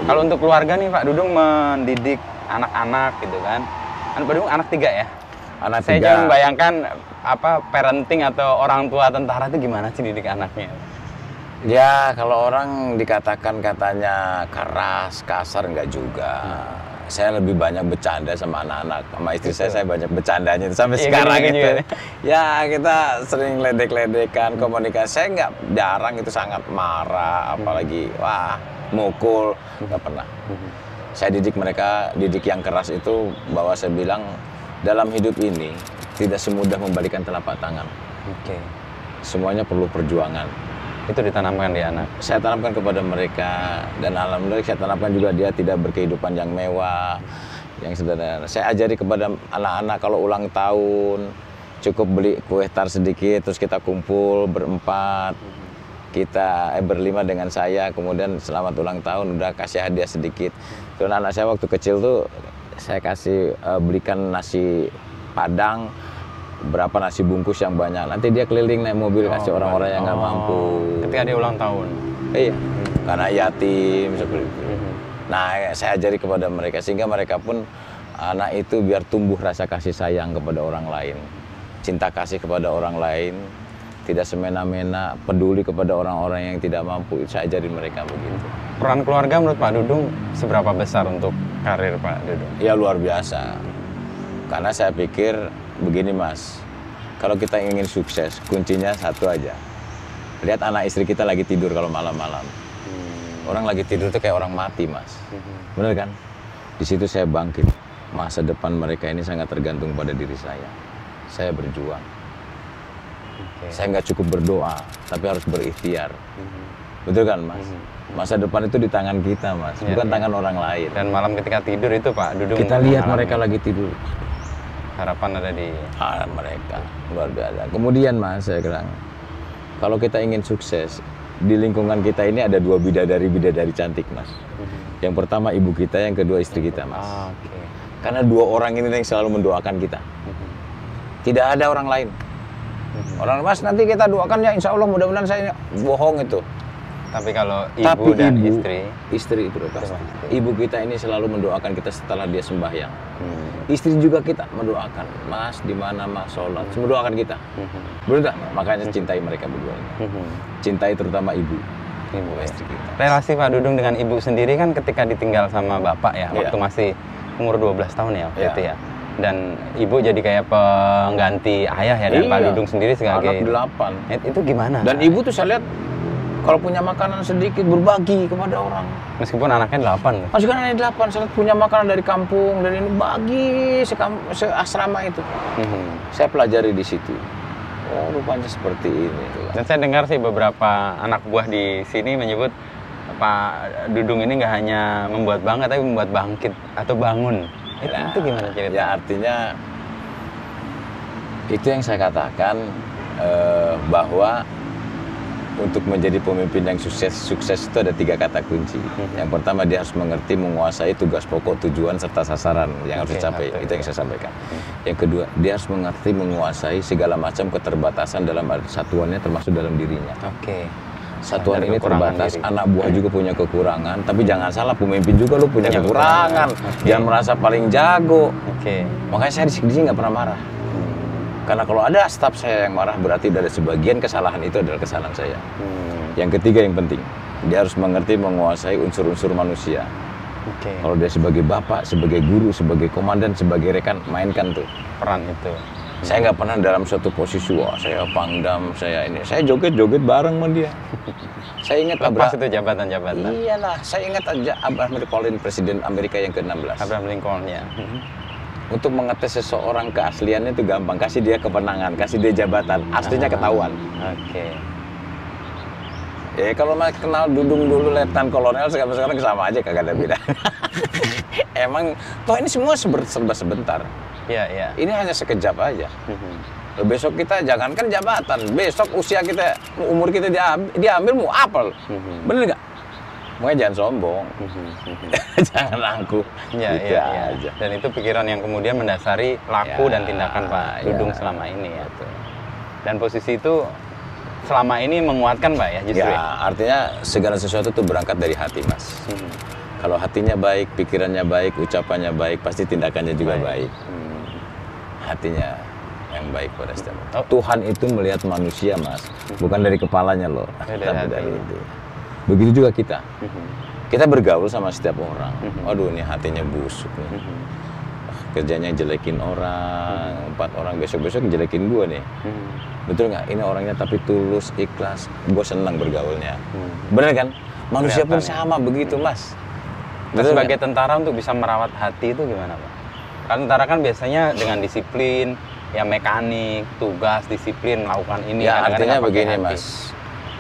Kalau untuk keluarga nih Pak Dudung mendidik anak-anak gitu kan. Pak Dudung anak 3 ya? Anak 3. Saya juga membayangkan apa parenting atau orang tua tentara itu gimana sih didik anaknya? Ya kalau orang dikatakan katanya keras, kasar enggak juga. Saya lebih banyak bercanda sama anak-anak, sama istri saya banyak bercandanya sampai sekarang gitu. Ya kita sering ledek-ledekan, komunikasi. Saya nggak jarang itu sangat marah, apalagi wah mukul, nggak pernah. Saya didik mereka, didik yang keras itu bahwa saya bilang dalam hidup ini tidak semudah membalikan telapak tangan. Semuanya perlu perjuangan. Itu ditanamkan di anak. Saya tanamkan kepada mereka, dan alhamdulillah saya tanamkan juga dia tidak berkehidupan yang mewah, yang sederhana. Saya ajari kepada anak-anak kalau ulang tahun cukup beli kue tar sedikit, terus kita kumpul berempat, kita berlima dengan saya, kemudian selamat ulang tahun, udah kasih hadiah sedikit. Terus anak saya waktu kecil tuh saya kasih belikan nasi Padang, berapa nasi bungkus yang banyak, nanti dia keliling naik mobil kasih orang-orang yang nggak mampu. Ketika dia ulang tahun. Iya, karena yatim seperti itu. Nah, saya ajari kepada mereka sehingga mereka pun anak itu biar tumbuh rasa kasih sayang kepada orang lain, cinta kasih kepada orang lain, tidak semena-mena, peduli kepada orang-orang yang tidak mampu. Saya ajari mereka begitu. Peran keluarga menurut Pak Dudung seberapa besar untuk karir Pak Dudung? Ya luar biasa. Karena saya pikir begini Mas, kalau kita ingin sukses, kuncinya satu aja. Lihat anak istri kita lagi tidur kalau malam-malam. Orang lagi tidur itu kayak orang mati Mas. Bener kan? Di situ saya bangkit. Masa depan mereka ini sangat tergantung pada diri saya. Saya berjuang. Saya nggak cukup berdoa, tapi harus berikhtiar. Betul kan Mas? Masa depan itu di tangan kita Mas, bukan tangan orang lain. Dan malam ketika tidur itu Pak Dudung, kita lihat mereka lagi tidur. Harapan ada di mereka, luar biasa. Kemudian Mas, saya bilang, kalau kita ingin sukses, di lingkungan kita ini ada 2 bidadari cantik Mas. Yang pertama ibu kita, yang kedua istri kita Mas. Karena 2 orang ini yang selalu mendoakan kita. Tidak ada orang lain. Orang Mas nanti kita doakan ya insya Allah mudah-mudahan saya bohong itu. Tapi kalau ibu dan istri itu pasti. Ibu kita ini selalu mendoakan kita setelah dia sembahyang. Istri juga kita mendoakan, Mas di mana Mas sholat, mendoakan kita. Betul tak? Makanya cintai mereka berdua ini. Cintai terutama ibu istri kita. Relasi Pak Dudung dengan ibu sendiri kan ketika ditinggal sama bapak ya, waktu masih umur 12 tahun ya waktu itu ya. Dan ibu jadi kayak pengganti ayah ya, dan Pak Dudung sendiri sebagai anak 8. Itu gimana? Dan ibu tuh saya lihat kalau punya makanan sedikit berbagi kepada orang. Meskipun anaknya 8. Meskipun anaknya 8, saya punya makanan dari kampung, dari ini bagi se-asrama itu. Saya pelajari di situ. Oh, rupanya seperti ini. Dan saya dengar sih beberapa anak buah di sini menyebut Pak Dudung ini nggak hanya membuat bangga, tapi membuat bangkit atau bangun. Itu gimana ceritanya? Ya artinya itu yang saya katakan bahwa untuk menjadi pemimpin yang sukses itu ada 3 kata kunci. Yang pertama dia harus mengerti, menguasai tugas pokok, tujuan serta sasaran yang harus dicapai. Itu yang saya sampaikan. Yang kedua, dia harus mengerti, menguasai segala macam keterbatasan dalam satuannya termasuk dalam dirinya. Satuan ini terbatas, anak buah juga punya kekurangan, tapi jangan salah, pemimpin juga lu punya kekurangan. Jangan merasa paling jago. Makanya saya di sini nggak pernah marah. Karena kalau ada staf saya yang marah, berarti dari sebagian kesalahan itu adalah kesalahan saya. Yang ketiga yang penting, Dia harus mengerti menguasai unsur-unsur manusia. Oke. Kalau dia sebagai bapak, sebagai guru, sebagai komandan, sebagai rekan, mainkan tuh Peran itu. Saya nggak pernah dalam suatu posisi, wah saya pangdam, saya ini. Saya joget-joget bareng sama dia. Saya ingat Lepas itu jabatan-jabatan. Iyalah, saya ingat aja Abraham Lincoln, Presiden Amerika yang ke-16. Abraham Lincoln ya. Untuk mengetes seseorang keasliannya itu gampang. Kasih dia kewenangan, kasih dia jabatan. Aslinya ketahuan. Oke. Ya kalau masih kenal Dudung dulu Letnan Kolonel, sekarang sama aja, kagak ada beda. Emang, toh ini semua serba sebentar. Iya, iya. Ini hanya sekejap aja. Besok kita jangankan jabatan, besok usia kita, umur kita diambil mau apa? Bener nggak? Makanya jangan sombong, jangan angkuh. Iya, gitu iya, aja. iya. Dan itu pikiran yang kemudian mendasari laku Ya, dan tindakan Pak Dudung ya. selama ini ya. Dan posisi itu selama ini menguatkan Pak ya justru. Ya, artinya segala sesuatu itu berangkat dari hati, Mas. Kalau hatinya baik, pikirannya baik, ucapannya baik, pasti tindakannya juga baik. Hatinya yang baik pada setiap orang. Tuhan itu melihat manusia, Mas, bukan dari kepalanya loh, tapi dari itu. Begitu juga kita. Kita bergaul sama setiap orang. Waduh, ini hatinya busuk nih. Kerjanya jelekin orang, 4 orang besok-besok jelekin gua nih. Betul nggak? Ini orangnya tapi tulus, ikhlas. Gue senang bergaulnya. Bener kan? Manusia pun sama begitu, Mas. Betul, sebagai tentara untuk bisa merawat hati itu gimana Pak? Karena tentara kan biasanya dengan disiplin, ya mekanik, tugas, disiplin, melakukan ini. Ya artinya begini hati. Mas,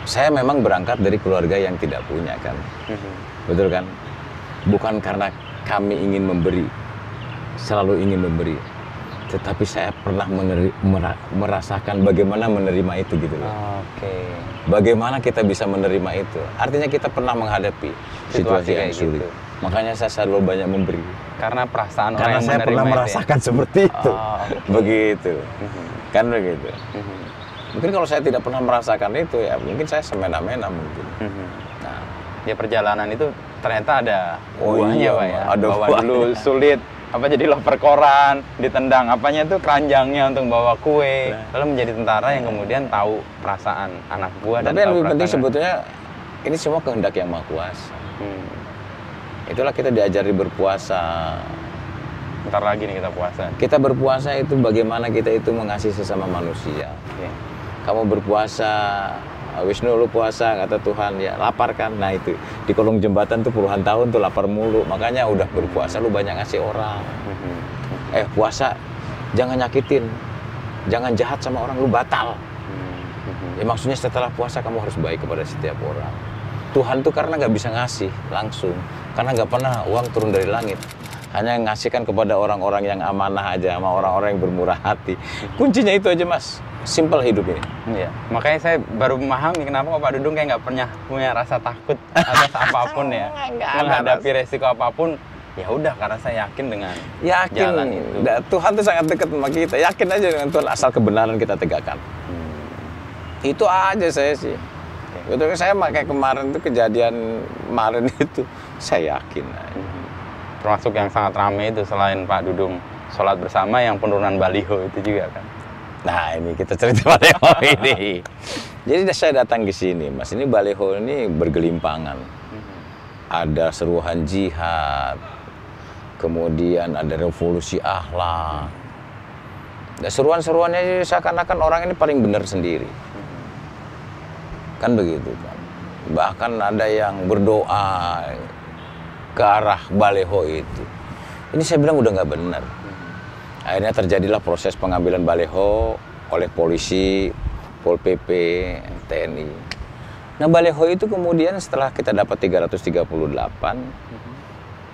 saya memang berangkat dari keluarga yang tidak punya kan. Betul kan? Bukan karena kami ingin memberi, selalu ingin memberi. Tetapi saya pernah merasakan bagaimana menerima itu gitu loh. Oke. Bagaimana kita bisa menerima itu? Artinya kita pernah menghadapi situasi yang sulit. Gitu. Makanya saya selalu banyak memberi. Karena perasaan Karena orang yang saya pernah menerima merasakan seperti itu. Begitu. Kan begitu. Mungkin kalau saya tidak pernah merasakan itu, ya mungkin saya semena-mena mungkin. Nah, ya perjalanan itu ternyata ada buahnya Pak ya. Ada bahwa buahnya. dulu sulit, jadi loper koran, ditendang, apanya itu keranjangnya untuk bawa kue. Lalu menjadi tentara yang kemudian tahu perasaan anak buah. Tapi yang lebih penting sebetulnya ini semua kehendak yang Maha Kuasa. Itulah kita diajari berpuasa. Ntar lagi nih kita puasa. Kita berpuasa itu bagaimana kita itu mengasihi sesama manusia. Kamu berpuasa, Wisnu lu puasa, kata Tuhan, ya lapar kan. Nah itu, di kolong jembatan tuh puluhan tahun tuh lapar mulu. Makanya udah berpuasa lu banyak ngasih orang. Puasa, jangan nyakitin. Jangan jahat sama orang, lu batal. Ya maksudnya setelah puasa kamu harus baik kepada setiap orang. Tuhan tuh karena nggak bisa ngasih langsung. Karena nggak pernah uang turun dari langit. Hanya ngasihkan kepada orang-orang yang amanah aja, sama orang-orang yang bermurah hati. Kuncinya itu aja Mas, simple hidup ini. Iya. Makanya saya baru memahami kenapa Pak Dudung kayak nggak pernah punya rasa takut atas apapun ya. Menghadapi resiko apapun, ya udah karena saya yakin dengan jalan itu. Tuhan tuh sangat dekat sama kita. Yakin aja dengan Tuhan asal kebenaran kita tegakkan. Itu aja saya sih. Betul, saya kayak kemarin tuh kejadian kemarin itu saya yakin. Termasuk yang sangat ramai itu selain Pak Dudung sholat bersama yang penurunan baliho itu juga kan. Nah ini kita cerita baliho ini. Jadi saya datang ke sini Mas, ini baliho ini bergelimpangan. Ada seruan jihad, kemudian ada revolusi akhlak. Dan seruan-seruannya seakan-akan orang ini paling benar sendiri. Kan begitu kan. Bahkan ada yang berdoa ke arah baliho itu. Ini saya bilang udah nggak benar. Akhirnya terjadilah proses pengambilan baliho oleh polisi, Pol PP, TNI. Nah baliho itu kemudian setelah kita dapat 338,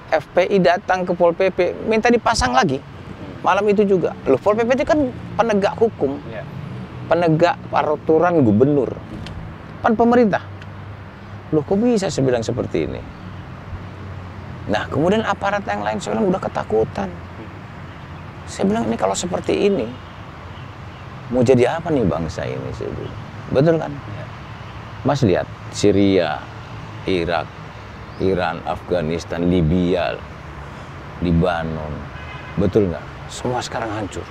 FPI datang ke Pol PP minta dipasang lagi. Malam itu juga. Loh Pol PP itu kan penegak hukum, penegak peraturan gubernur. Pan pemerintah. Loh kok bisa saya bilang seperti ini? Nah kemudian aparat yang lain saya bilang udah ketakutan. Saya bilang ini kalau seperti ini mau jadi apa nih bangsa ini? Saya bilang. Betul kan? Mas lihat Syria, Irak, Iran, Afghanistan, Libya, Lebanon. Betul nggak? Semua sekarang hancur.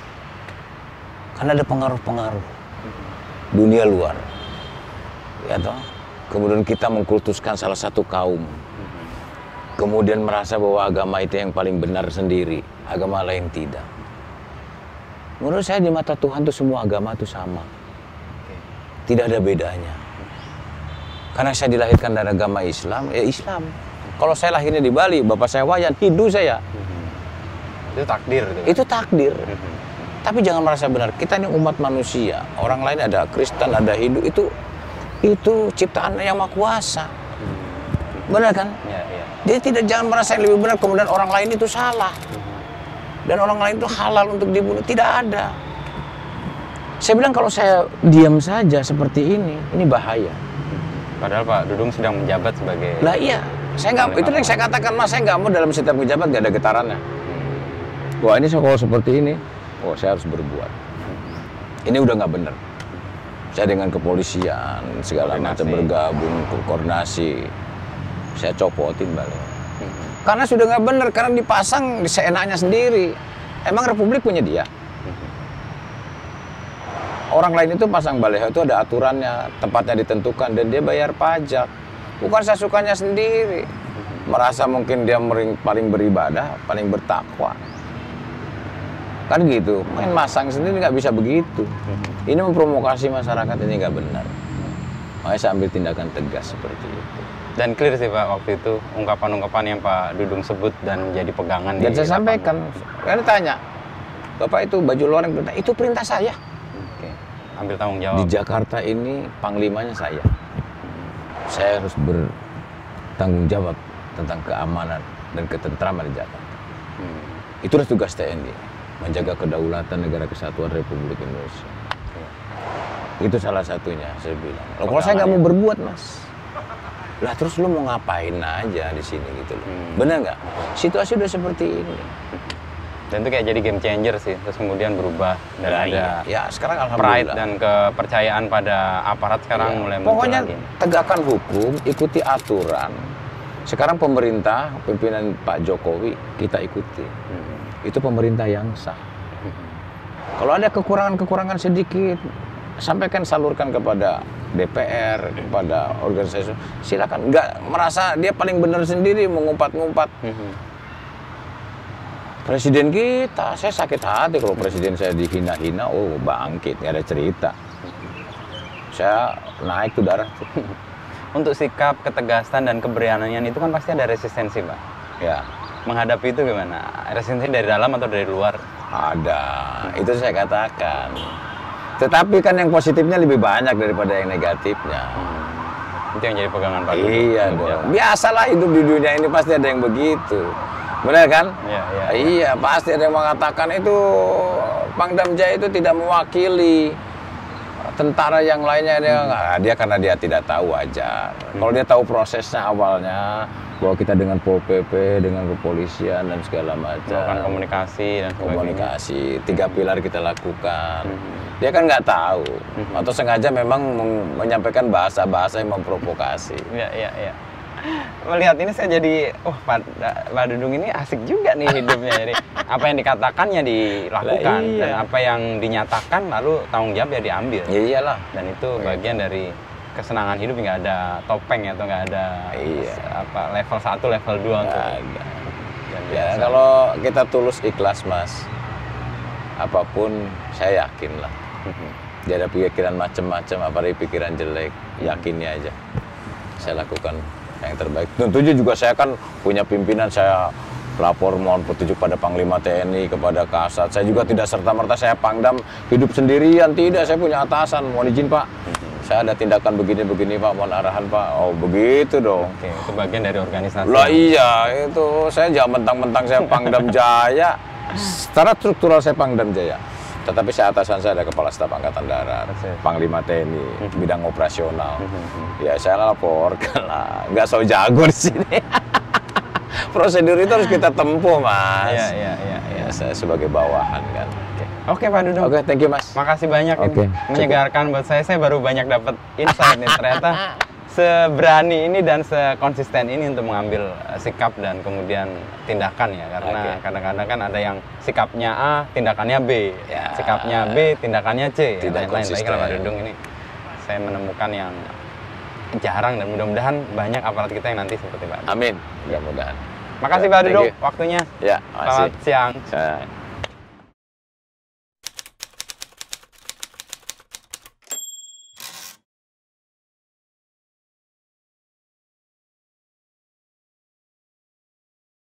Karena ada pengaruh-pengaruh dunia luar. Ya toh, kemudian kita mengkultuskan salah satu kaum, kemudian merasa bahwa agama itu yang paling benar sendiri, agama lain tidak. Menurut saya di mata Tuhan tuh semua agama itu sama, tidak ada bedanya. Karena saya dilahirkan dari agama Islam, ya Islam. Kalau saya lahirnya di Bali, bapak saya Wayan, Hindu saya. Itu takdir. Itu takdir. Tapi jangan merasa benar. Kita ini umat manusia. Orang lain ada Kristen, ada Hindu. Itu ciptaan yang Maha Kuasa. Benar kan? Ya, ya. Jadi jangan merasa yang lebih benar, kemudian orang lain itu salah. Dan orang lain itu halal untuk dibunuh. Tidak ada. Saya bilang kalau saya diam saja seperti ini bahaya. Padahal Pak Dudung sedang menjabat sebagai... Lah iya, saya nggak, itu yang saya katakan Mas, saya nggak mau dalam setiap pejabat nggak ada getarannya. Wah ini kalau seperti ini, saya harus berbuat. Ini udah nggak benar. Saya dengan kepolisian segala macam bergabung, koordinasi, saya copotin balik. Karena sudah nggak benar, karena dipasang seenaknya sendiri. Emang Republik punya dia? Orang lain itu pasang baleho itu ada aturannya, tempatnya ditentukan, dan dia bayar pajak. Bukan saya sukanya sendiri. Merasa mungkin dia paling beribadah, paling bertakwa. Kan gitu, main masang sendiri nggak bisa begitu. Ini memprovokasi masyarakat, ini nggak benar. Makanya saya ambil tindakan tegas seperti itu. Dan clear sih Pak, waktu itu ungkapan-ungkapan yang Pak Dudung sebut dan jadi pegangan. Dan saya sampaikan, kan ditanya, Bapak itu baju luar yang perintah, itu perintah saya. Ambil tanggung jawab. Di Jakarta ini panglimanya saya. Saya harus bertanggung jawab tentang keamanan dan ketentraman di Jakarta. Itulah tugas TNI, menjaga kedaulatan negara kesatuan Republik Indonesia. Itu salah satunya saya bilang. Kalau saya nggak mau berbuat Mas, lah terus lu mau ngapain aja di sini gitu loh. Bener nggak? Situasi udah seperti ini. Dan itu kayak jadi game changer sih, terus kemudian berubah dan ada sekarang pride dan kepercayaan pada aparat sekarang mulai muncul. Pokoknya lagi. Tegakkan hukum, ikuti aturan. Sekarang pemerintah, pimpinan Pak Jokowi kita ikuti. Itu pemerintah yang sah. Kalau ada kekurangan-kekurangan sedikit, sampaikan, salurkan kepada DPR, kepada organisasi. Silakan. Nggak merasa dia paling benar sendiri mengumpat-ngumpat. Presiden kita, saya sakit hati kalau presiden saya dihina-hina, bangkit, nggak ada cerita. Saya naik tuh darah tuh. Untuk sikap, ketegasan, dan keberanian itu kan pasti ada resistensi, Pak. Ya. Menghadapi itu gimana? Resistensi dari dalam atau dari luar? Ada, itu saya katakan. Tetapi kan yang positifnya lebih banyak daripada yang negatifnya. Itu yang jadi pegangan Pak. Iya dong. Biasalah hidup di dunia ini pasti ada yang begitu. Benar kan? Iya, pasti ada yang mengatakan itu Pangdam Jaya itu tidak mewakili tentara yang lainnya. Dia karena dia tidak tahu aja. Kalau dia tahu prosesnya awalnya, bahwa kita dengan Pol PP, dengan kepolisian dan segala macam, melakukan komunikasi dan komunikasi, 3 pilar kita lakukan. Dia kan nggak tahu, atau sengaja memang menyampaikan bahasa-bahasa yang memprovokasi. Iya. Melihat ini saya jadi, Pak Dudung ini asik juga nih hidupnya. Jadi apa yang dikatakannya dilakukan, dan apa yang dinyatakan lalu tanggung jawab ya diambil. Ya iyalah. Dan itu bagian dari kesenangan hidup, nggak ada topeng atau nggak ada level 1, level 2 untuk. Ya kalau kita tulus ikhlas Mas, apapun saya yakin lah. Dia ada pikiran macam-macam, apalagi pikiran jelek, yakinnya aja. Saya lakukan yang terbaik. Tentunya juga saya kan punya pimpinan, saya lapor mohon petunjuk pada Panglima TNI, kepada Kasat. Saya juga tidak serta-merta saya Pangdam hidup sendirian, tidak. Saya punya atasan, mohon izin Pak. Saya ada tindakan begini-begini Pak, mohon arahan Pak. Oh begitu dong. Oke, itu bagian dari organisasi. Lah iya, itu saya jangan mentang-mentang saya Pangdam Jaya. Secara struktural saya Pangdam Jaya. Tetapi saya atasan saya ada Kepala Staf Angkatan Darat, Panglima TNI, bidang operasional. Ya saya laporkan lah, nggak so jago di sini. Prosedur itu harus kita tempuh Mas. Iya. Saya sebagai bawahan kan. Oke Pak Dudung. Oke, thank you Mas. Makasih banyak ini. Menyegarkan buat saya baru banyak dapat insight nih. Ternyata seberani ini dan sekonsisten ini untuk mengambil sikap dan kemudian tindakan ya, karena kadang-kadang kan ada yang sikapnya A, tindakannya B, sikapnya B, tindakannya C, tidak lain-lain. Tapi kalau Pak konsisten. Dudung ini saya menemukan yang jarang, dan mudah-mudahan banyak aparat kita yang nanti seperti Pak Dudung. Amin, mudah-mudahan. Makasih Ya, Pak thank Dudung you. waktunya. Ya, Selamat makasih. siang. Saya-